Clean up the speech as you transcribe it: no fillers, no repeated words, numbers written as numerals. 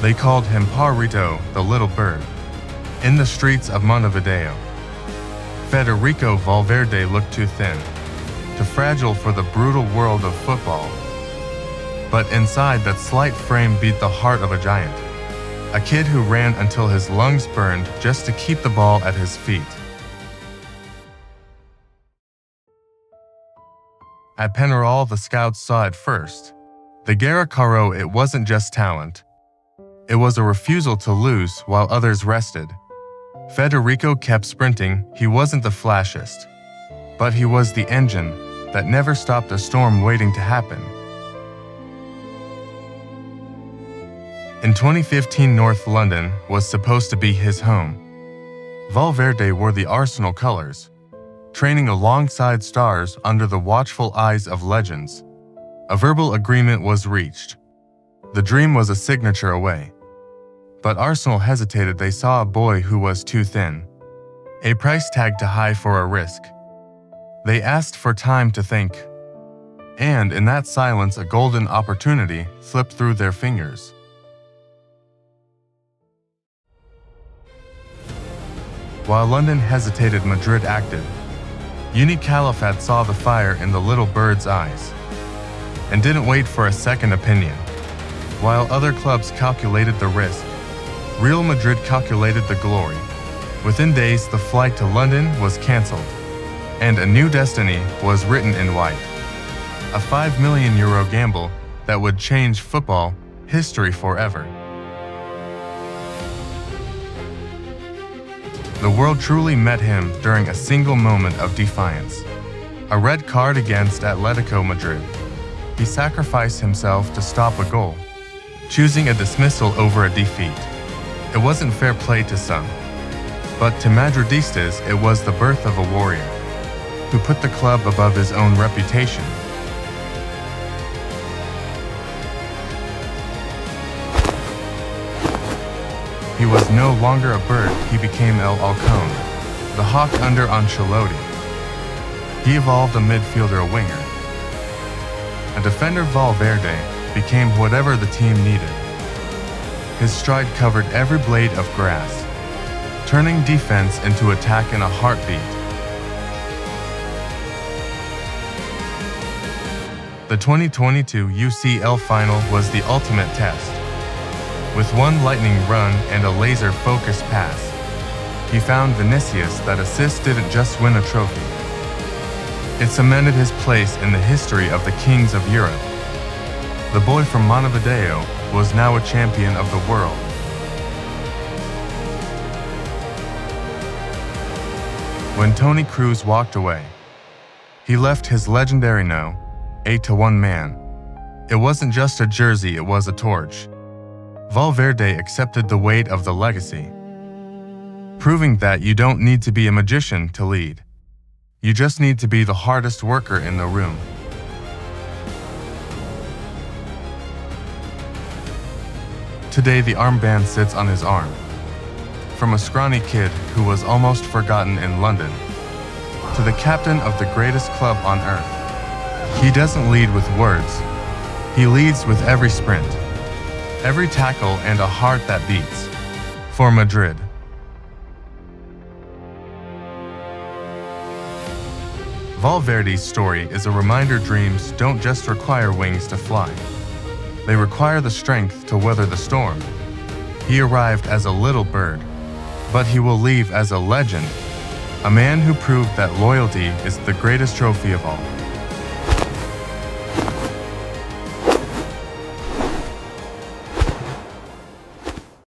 They called him Pajarito, the little bird. In the streets of Montevideo, Federico Valverde looked too thin, too fragile for the brutal world of football. But inside that slight frame beat the heart of a giant, a kid who ran until his lungs burned just to keep the ball at his feet. At Penarol, the scouts saw it first. The Guerrero, it wasn't just talent. It was a refusal to lose while others rested. Federico kept sprinting. He wasn't the flashiest, but he was the engine that never stopped a storm waiting to happen. In 2015, North London was supposed to be his home. Valverde wore the Arsenal colors, training alongside stars under the watchful eyes of legends. A verbal agreement was reached. The dream was a signature away. But Arsenal hesitated. They saw a boy who was too thin, a price tag too high for a risk. They asked for time to think. And in that silence, a golden opportunity slipped through their fingers. While London hesitated, Madrid acted. Uni Calafat saw the fire in the little bird's eyes and didn't wait for a second opinion. While other clubs calculated the risk, Real Madrid calculated the glory. Within days, the flight to London was cancelled, and a new destiny was written in white. A €5 million gamble that would change football history forever. The world truly met him during a single moment of defiance. A red card against Atletico Madrid. He sacrificed himself to stop a goal, choosing a dismissal over a defeat. It wasn't fair play to some, but to Madridistas it was the birth of a warrior who put the club above his own reputation. He was no longer a bird, he became El Halcón, the hawk under Ancelotti. He evolved a midfielder, a winger. A defender, Valverde became whatever the team needed. His stride covered every blade of grass, turning defense into attack in a heartbeat. The 2022 UCL Final was the ultimate test. With one lightning run and a laser-focused pass, he found Vinicius. That assist didn't just win a trophy. It cemented his place in the history of the kings of Europe. The boy from Montevideo was now a champion of the world. When Toni Kroos walked away, he left his legendary 8-1 man. It wasn't just a jersey, it was a torch. Valverde accepted the weight of the legacy, proving that you don't need to be a magician to lead. You just need to be the hardest worker in the room. Today, the armband sits on his arm. From a scrawny kid who was almost forgotten in London, to the captain of the greatest club on earth. He doesn't lead with words. He leads with every sprint, every tackle, and a heart that beats for Madrid. Valverde's story is a reminder dreams don't just require wings to fly. They require the strength to weather the storm. He arrived as a little bird, but he will leave as a legend, a man who proved that loyalty is the greatest trophy of all.